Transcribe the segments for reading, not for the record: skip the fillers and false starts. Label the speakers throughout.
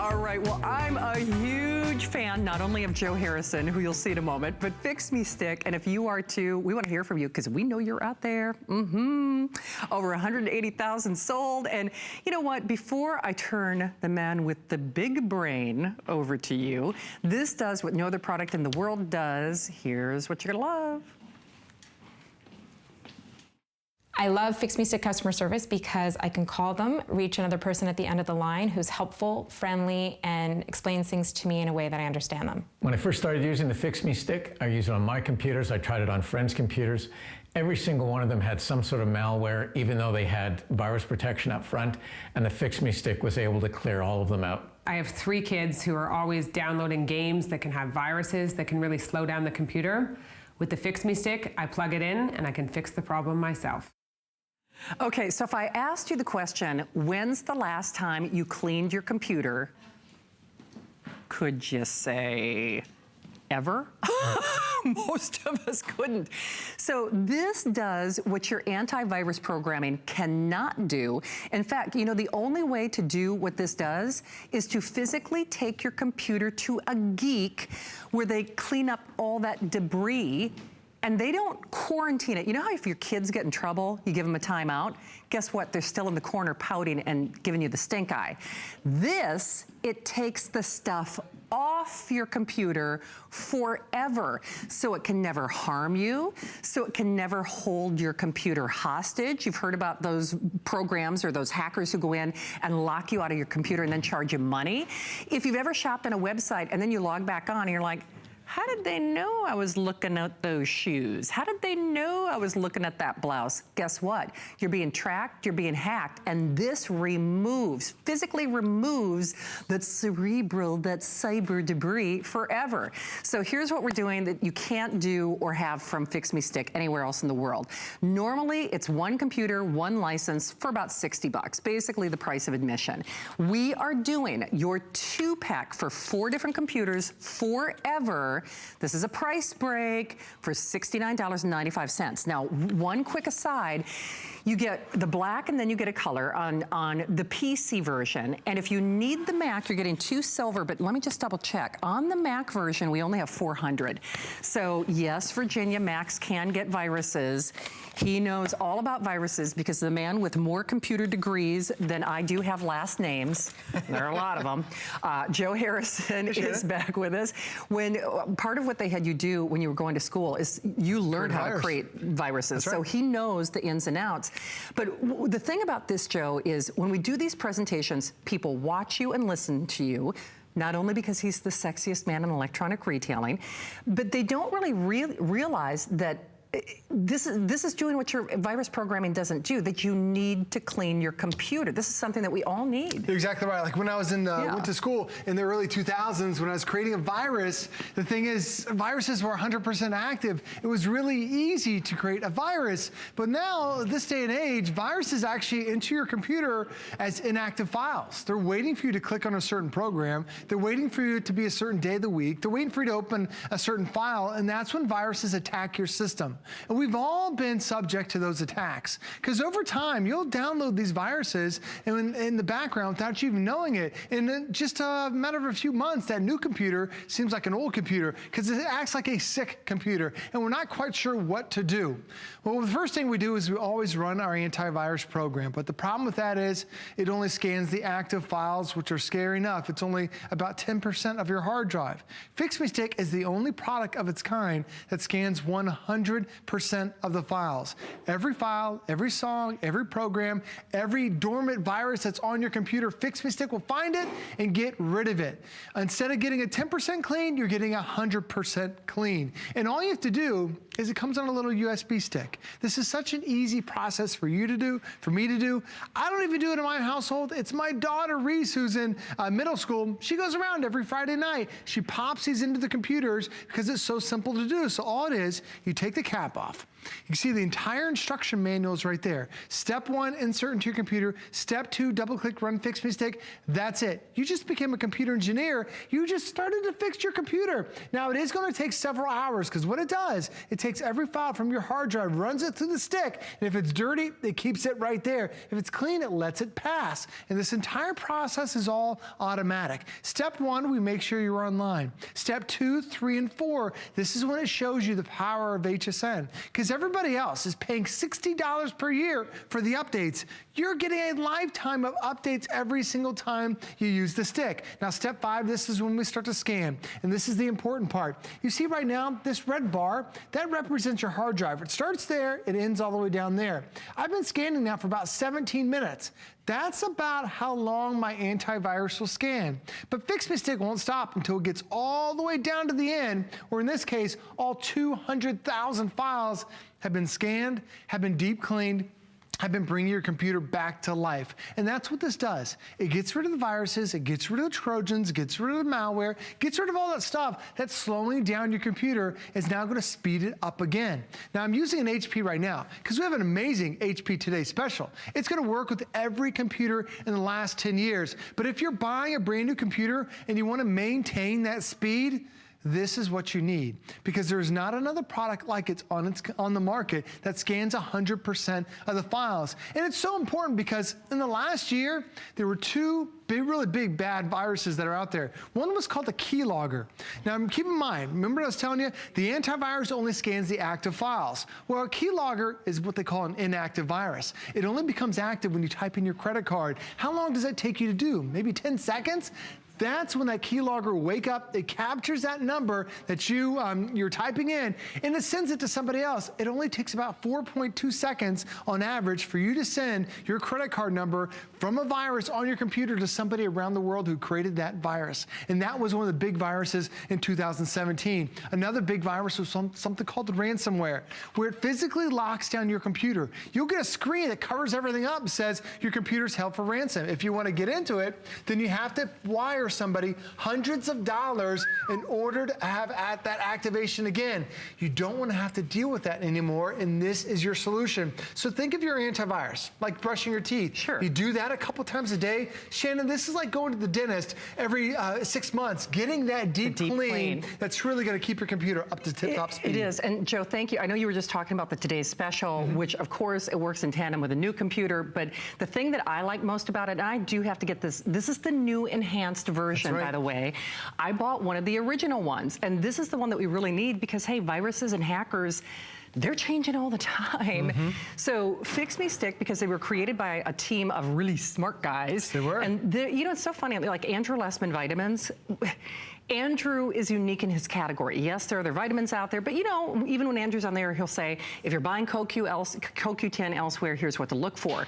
Speaker 1: All right, well, I'm a huge fan, not only of Joe Harrison, who you'll see in a moment, but FixMeStick, and if you are too, we want to hear from you because we know you're out there. Over 180,000 sold, and you know what? Before I turn the man with the big brain over to you, this does what no other product in the world does. Here's what you're gonna love.
Speaker 2: I love FixMeStick customer service because I can call them, reach another person at the end of the line who's helpful, friendly, and explains things to me in a way that I understand them.
Speaker 3: When I first started using the FixMeStick, I used it on my computers, I tried it on friends' computers. Every single one of them had some sort of malware, even though they had virus protection up front, and the FixMeStick was able to clear all of them out.
Speaker 4: I have 3 kids who are always downloading games that can have viruses that can really slow down the computer. With the FixMeStick, I plug it in and I can fix the problem myself.
Speaker 1: Okay, so if I asked you the question, when's the last time you cleaned your computer? Could you say ever? Most of us couldn't. So this does what your antivirus programming cannot do. In fact, you know, the only way to do what this does is to physically take your computer to a geek where they clean up all that debris. And they don't quarantine it. You know how if your kids get in trouble, you give them a timeout? Guess what? They're still in the corner pouting and giving you the stink eye. This, it takes the stuff off your computer forever. So it can never harm you. So it can never hold your computer hostage. You've heard about those programs or those hackers who go in and lock you out of your computer and then charge you money. If you've ever shopped on a website and then you log back on and you're like, how did they know I was looking at those shoes? How did they know I was looking at that blouse? Guess what? You're being tracked, you're being hacked, and this removes, physically removes that cerebral, that cyber debris forever. So here's what we're doing that you can't do or have from FixMeStick anywhere else in the world. Normally, it's one computer, one license for about 60 bucks, basically the price of admission. We are doing your 2-pack for 4 different computers forever. This is a price break for $69.95. Now, one quick aside, you get the black and then you get a color on the PC version. And if you need the Mac, you're getting 2 silver, but let me just double check. On the Mac version, we only have 400. So yes, Virginia, Macs can get viruses. He knows all about viruses because the man with more computer degrees than I do have last names, there are a lot of them, Joe Harrison is back with us. When part of what they had you do when you were going to school is you learned how to create viruses. So he knows the ins and outs. But the thing about this, Joe, is when we do these presentations, people watch you and listen to you, not only because he's the sexiest man in electronic retailing, but they don't really realize that this is doing what your virus programming doesn't do, that you need to clean your computer. This is something that we all need.
Speaker 5: You're exactly right. Like when I was went to school in the early 2000s, when I was creating a virus, the thing is, viruses were 100% active. It was really easy to create a virus. But now, this day and age, viruses actually enter your computer as inactive files. They're waiting for you to click on a certain program. They're waiting for you to be a certain day of the week. They're waiting for you to open a certain file, and that's when viruses attack your system. And we've all been subject to those attacks. Because over time, you'll download these viruses in the background without you even knowing it. In just a matter of a few months, that new computer seems like an old computer because it acts like a sick computer. And we're not quite sure what to do. Well, the first thing we do is we always run our antivirus program. But the problem with that is it only scans the active files, which are scary enough. It's only about 10% of your hard drive. FixMeStick is the only product of its kind that scans 100% of the files. Every file, every song, every program, every dormant virus that's on your computer, FixMeStick will find it and get rid of it. Instead of getting a 10% clean, you're getting 100% clean. And all you have to do is it comes on a little USB stick. This is such an easy process for you to do, for me to do. I don't even do it in my household. It's my daughter, Reese, who's in middle school. She goes around every Friday night. She pops these into the computers because it's so simple to do. So all it is, you take the cap off. You can see the entire instruction manual is right there. Step 1, insert into your computer. Step 2, double-click Run FixMeStick. That's it. You just became a computer engineer. You just started to fix your computer. Now, it is going to take several hours because what it does, it takes every file from your hard drive, runs it through the stick, and if it's dirty, it keeps it right there. If it's clean, it lets it pass. And this entire process is all automatic. Step 1, we make sure you're online. Step 2, 3, and 4, this is when it shows you the power of HSN. Because everybody else is paying $60 per year for the updates. You're getting a lifetime of updates every single time you use the stick. Now, step 5, this is when we start to scan. And this is the important part. You see right now, this red bar, that represents your hard drive. It starts there, it ends all the way down there. I've been scanning now for about 17 minutes. That's about how long my antivirus will scan. But FixMeStick won't stop until it gets all the way down to the end, or in this case, all 200,000 files have been scanned, have been deep cleaned, have been bringing your computer back to life. And that's what this does. It gets rid of the viruses, it gets rid of the Trojans, it gets rid of the malware, gets rid of all that stuff that's slowing down your computer. Is now going to speed it up again. Now, I'm using an HP right now because we have an amazing HP Today special. It's going to work with every computer in the last 10 years. But if you're buying a brand new computer and you want to maintain that speed, this is what you need, because there's not another product like it's on the market that scans 100% of the files. And it's so important because in the last year, there were two really big bad viruses that are out there. One was called the keylogger. Now, keep in mind, remember I was telling you, the antivirus only scans the active files. Well, a keylogger is what they call an inactive virus. It only becomes active when you type in your credit card. How long does that take you to do? Maybe 10 seconds? That's when that keylogger will wake up. It captures that number that you're typing in, and it sends it to somebody else. It only takes about 4.2 seconds on average for you to send your credit card number from a virus on your computer to somebody around the world who created that virus. And that was one of the big viruses in 2017. Another big virus was something called the ransomware, where it physically locks down your computer. You'll get a screen that covers everything up and says your computer's held for ransom. If you want to get into it, then you have to wire somebody hundreds of dollars in order to have that activation again. You don't want to have to deal with that anymore, and this is your solution. So think of your antivirus like brushing your teeth.
Speaker 1: Sure.
Speaker 5: You do that a couple times a day. Shannon, this is like going to the dentist every 6 months, getting that deep clean. That's really going to keep your computer up to tip-top speed.
Speaker 1: It is. And Joe, thank you. I know you were just talking about the Today's Special, which of course it works in tandem with a new computer, but the thing that I like most about it, and I do have to get this is the new enhanced version, by the way. I bought one of the original ones, and this is the one that we really need because, hey, viruses and hackers, they're changing all the time. So FixMeStick, because they were created by a team of really smart guys.
Speaker 5: They were.
Speaker 1: And you know, it's so funny, like Andrew Lessman Vitamins, Andrew is unique in his category. Yes, there are other vitamins out there, but you know, even when Andrew's on there, he'll say, if you're buying CoQ10 elsewhere, here's what to look for.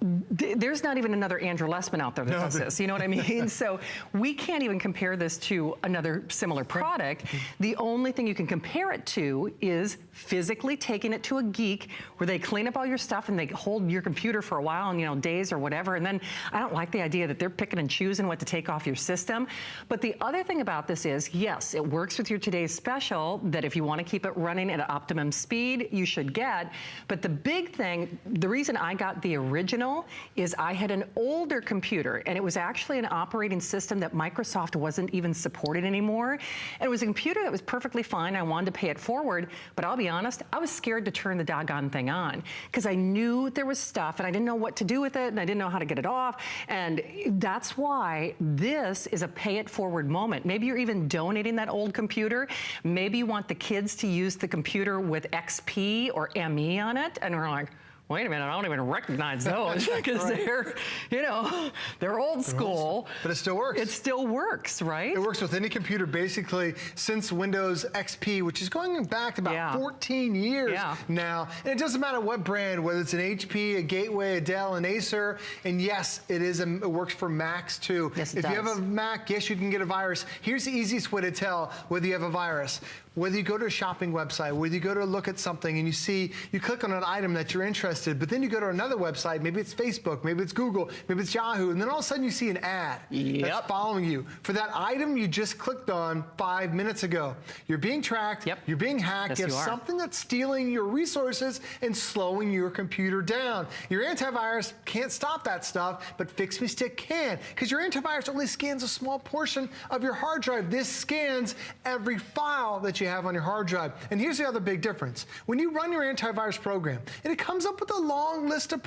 Speaker 1: There's not even another Andrew Lessman out there that does this, you know what I mean? So we can't even compare this to another similar product. The only thing you can compare it to is physically taking it to a geek where they clean up all your stuff and they hold your computer for a while, and you know, days or whatever. And then I don't like the idea that they're picking and choosing what to take off your system. But the other thing about this is, yes, it works with your Today's Special that if you want to keep it running at optimum speed, you should get. But the big thing, the reason I got the original is I had an older computer, and it was actually an operating system that Microsoft wasn't even supporting anymore. And it was a computer that was perfectly fine. I wanted to pay it forward, but I'll be honest, I was scared to turn the doggone thing on because I knew there was stuff and I didn't know what to do with it and I didn't know how to get it off. And that's why this is a pay it forward moment. Maybe you're even donating that old computer. Maybe you want the kids to use the computer with XP or ME on it, and we're like, wait a minute, I don't even recognize those because they're, you know, they're old school.
Speaker 5: But it still works.
Speaker 1: It still works, right?
Speaker 5: It works with any computer basically since Windows XP, which is going back about 14 years now. And it doesn't matter what brand, whether it's an HP, a Gateway, a Dell, an Acer. And yes, it works for Macs too.
Speaker 1: Yes,
Speaker 5: if you have a Mac, yes, you can get a virus. Here's the easiest way to tell whether you have a virus. Whether you go to a shopping website, whether you go to look at something and you click on an item that you're interested, but then you go to another website, maybe it's Facebook, maybe it's Google, maybe it's Yahoo, and then all of a sudden you see an ad that's following you for that item you just clicked on 5 minutes ago. You're being tracked, you're being hacked, you have something that's stealing your resources and slowing your computer down. Your antivirus can't stop that stuff, but FixMeStick can, because your antivirus only scans a small portion of your hard drive. This scans every file that you have on your hard drive. And here's the other big difference. When you run your antivirus program, and it comes up with a long list of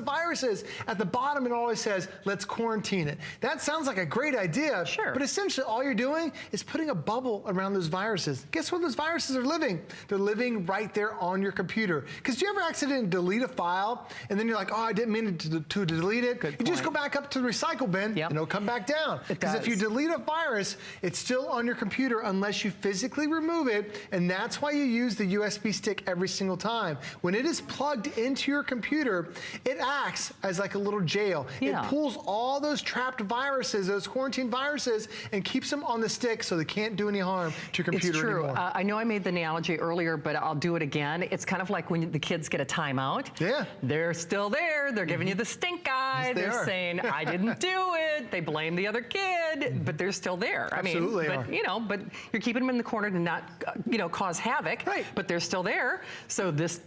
Speaker 5: viruses, at the bottom it always says, let's quarantine it. That sounds like a great idea, but essentially all you're doing is putting a bubble around those viruses. Guess where those viruses are living? They're living right there on your computer. Because do you ever accidentally delete a file, and then you're like, oh, I didn't mean to delete it? You just go back up to the recycle bin, and it'll come back down. Because if you delete a virus, it's still on your computer unless you physically remove it, and that's why you use the USB stick every single time. When it is plugged into your computer, it acts as like a little jail. It pulls all those trapped viruses, those quarantine viruses, and keeps them on the stick so they can't do any harm to your computer anymore.
Speaker 1: It's true. I know I made the analogy earlier, but I'll do it again. It's kind of like when the kids get a timeout. They're still there. They're giving you the stink eye. They're saying, I didn't do it. They blame the other kid, but they're still there.
Speaker 5: Absolutely.
Speaker 1: I mean, but you're keeping them in the corner to not, cause havoc. But they're still there. So this.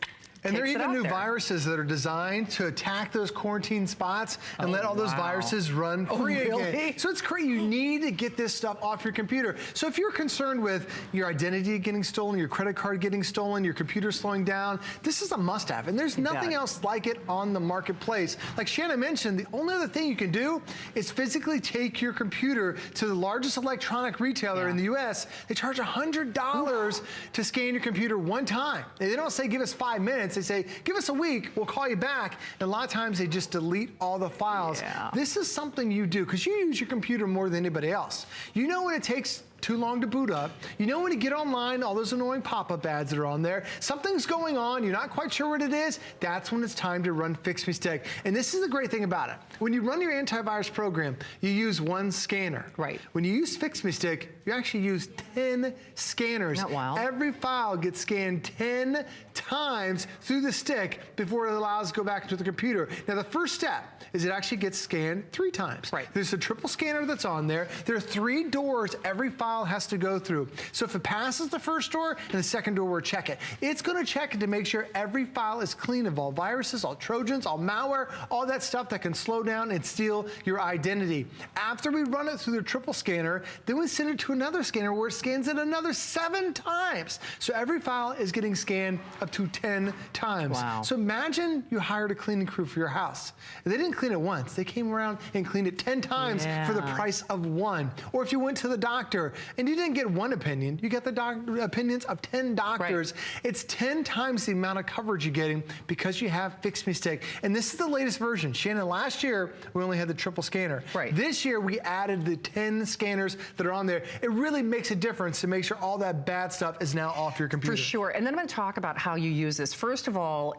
Speaker 5: And there are even new viruses that are designed to attack those quarantine spots and let all those viruses run free again. So it's crazy. You need to get this stuff off your computer. So if you're concerned with your identity getting stolen, your credit card getting stolen, your computer slowing down, this is a must-have. And there's nothing else like it on the marketplace. Like Shannon mentioned, the only other thing you can do is physically take your computer to the largest electronic retailer in the US. They charge $100 to scan your computer one time. They don't say, give us 5 minutes. They say, give us a week, we'll call you back. And a lot of times they just delete all the files. This is something you do because you use your computer more than anybody else. You know when it takes too long to boot up. You know when you get online, all those annoying pop-up ads that are on there, something's going on, you're not quite sure what it is, that's when it's time to run FixMeStick. And this is the great thing about it. When you run your antivirus program, you use one scanner. When you use FixMeStick, you actually use 10 scanners. Every file gets scanned 10 times through the stick before it allows it to go back into the computer. Now the first step is it actually gets scanned 3 times. There's a triple scanner that's on there. There are 3 doors every file has to go through. So if it passes the first door and the second door will check it. It's going to check it to make sure every file is clean of all viruses, all Trojans, all malware, all that stuff that can slow down and steal your identity. After we run it through the triple scanner, then we send it to another scanner where it scans it another 7 times. So every file is getting scanned up to 10 times. So imagine you hired a cleaning crew for your house. And they didn't clean it once. They came around and cleaned it 10 times for the price of 1. Or if you went to the doctor and you didn't get 1 opinion, you got the opinions of 10 doctors. It's 10 times the amount of coverage you're getting because you have FixMeStick. And this is the latest version. Shannon, last year, we only had the triple scanner. This year, we added the 10 scanners that are on there. It really makes a difference to make sure all that bad stuff is now off your computer.
Speaker 1: For sure. And then I'm going to talk about how you use this. First of all,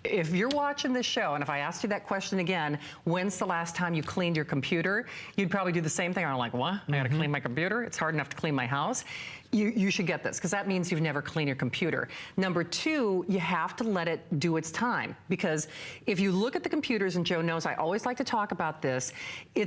Speaker 1: if you're watching this show, and if I asked you that question again, when's the last time you cleaned your computer? You'd probably do the same thing. I'm like, what? I gotta clean my computer? It's hard enough to clean my house. You should get this, because that means you've never cleaned your computer. Number 2, you have to let it do its time. Because if you look at the computers, and Joe knows I always like to talk about this,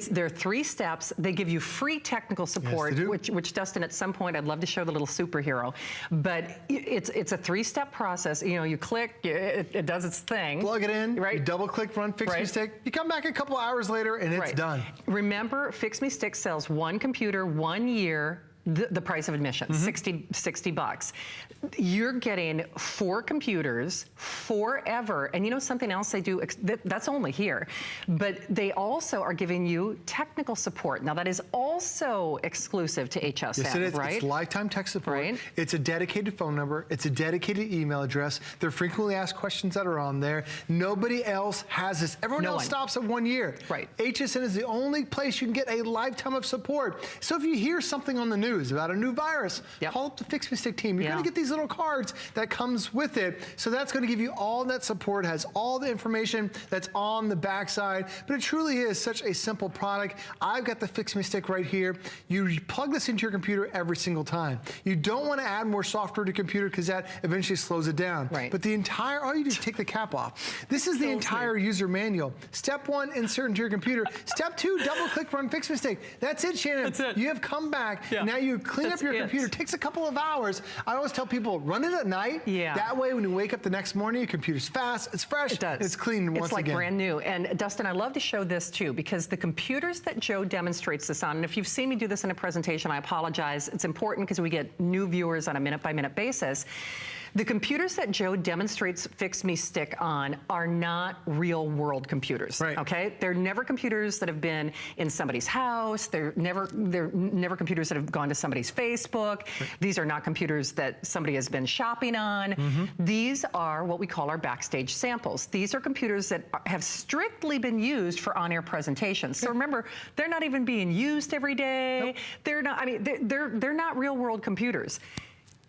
Speaker 1: there are 3 steps. They give you free technical support, which Dustin, at some point, I'd love to show the little superhero. But it's a 3-step process. You click, it does its thing.
Speaker 5: Plug it in, you double click, run FixMeStick. You come back a couple hours later and it's done. Remember,
Speaker 1: FixMeStick sells 1 computer, 1 year, the price of admission, $60. You're getting 4 computers forever. And you know something else they do? That's only here. But they also are giving you technical support. Now, that is also exclusive to HSN,
Speaker 5: yes, it is. It's lifetime tech support. It's a dedicated phone number. It's a dedicated email address. There are frequently asked questions that are on there. Nobody else has this. Everyone else stops at 1 year. HSN is the only place you can get a lifetime of support. So if you hear something on the news, news, about a new virus, call up the FixMeStick team. You're going to get these little cards that comes with it. So that's going to give you all that support, has all the information that's on the backside. But it truly is such a simple product. I've got the FixMeStick right here. You plug this into your computer every single time. You don't want to add more software to your computer because that eventually slows it down.
Speaker 1: Right.
Speaker 5: But the entire, all you do is take the cap off. This is the entire user manual. Step 1, insert into your computer. Step 2, double click, run FixMeStick. That's it, Shannon.
Speaker 1: That's it.
Speaker 5: You have come back. Now you clean up your computer. It takes a couple of hours. I always tell people, run it at night. That way, when you wake up the next morning, your computer's fast, it's fresh,
Speaker 1: it does.
Speaker 5: it's clean once again.
Speaker 1: It's like brand new. And Dustin, I love to show this too, because the computers that Joe demonstrates this on, and if you've seen me do this in a presentation, I apologize. It's important because we get new viewers on a minute-by-minute basis. The computers that Joe demonstrates FixMeStick on are not real-world computers, okay? They're never computers that have been in somebody's house. They're never computers that have gone to somebody's Facebook. These are not computers that somebody has been shopping on. These are what we call our backstage samples. These are computers that have strictly been used for on-air presentations. So remember, they're not even being used every day. They're not, I mean, they're not real-world computers.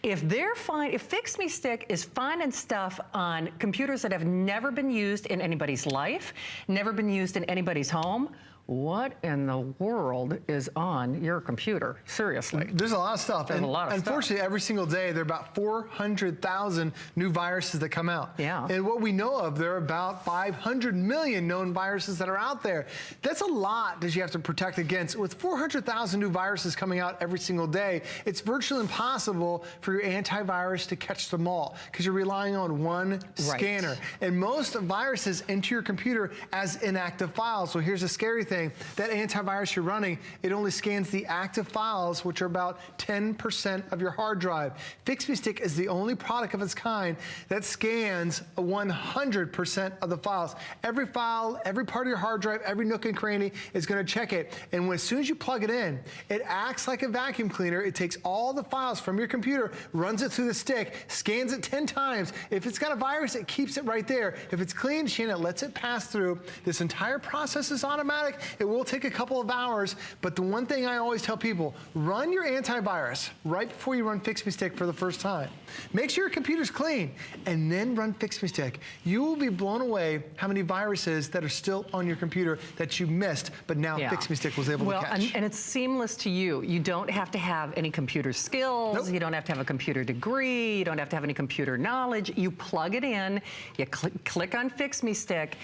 Speaker 1: If FixMeStick is finding stuff on computers that have never been used in anybody's life, never been used in anybody's home, what in the world is on your computer? Seriously.
Speaker 5: There's a lot of stuff.
Speaker 1: There's a lot of stuff.
Speaker 5: Unfortunately, every single day, there are about 400,000 new viruses that come out. And what we know of, there are about 500 million known viruses that are out there. That's a lot that you have to protect against. With 400,000 new viruses coming out every single day, it's virtually impossible for your antivirus to catch them all because you're relying on one scanner. And most viruses enter your computer as inactive files. So here's a scary thing. That antivirus you're running, it only scans the active files, which are about 10% of your hard drive. FixMeStick is the only product of its kind that scans 100% of the files. Every file, every part of your hard drive, every nook and cranny is going to check it. And as soon as you plug it in, it acts like a vacuum cleaner. It takes all the files from your computer, runs it through the stick, scans it 10 times. If it's got a virus, it keeps it right there. If it's clean, Shannon, it lets it pass through. This entire process is automatic. It will take a couple of hours, but the one thing I always tell people, run your antivirus right before you run FixMeStick for the first time. Make sure your computer's clean, and then run FixMeStick. You will be blown away how many viruses that are still on your computer that you missed, but now FixMeStick was able to catch.
Speaker 1: And it's seamless to you. You don't have to have any computer skills. You don't have to have a computer degree. You don't have to have any computer knowledge. You plug it in, you click on FixMeStick,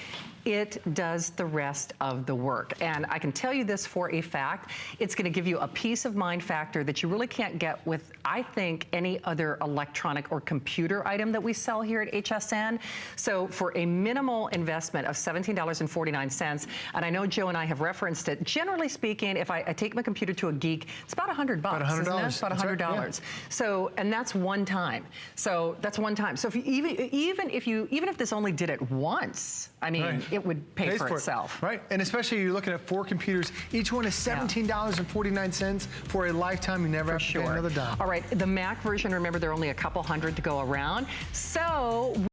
Speaker 1: it does the rest of the work. And I can tell you this for a fact, it's gonna give you a peace of mind factor that you really can't get with, I think, any other electronic or computer item that we sell here at HSN. So for a minimal investment of $17.49, and I know Joe and I have referenced it, generally speaking, if I take my computer to a geek, it's about $100,
Speaker 5: about $100.
Speaker 1: isn't it? About $100. So, and that's one time. So that's one time. So if you, even if this only did it once, I mean, it would pay for itself.
Speaker 5: Right, and especially you're looking at 4 computers. Each one is $17.49 for a lifetime. You never have to pay another dime.
Speaker 1: All right, the Mac version, remember, there are only a couple hundred to go around. So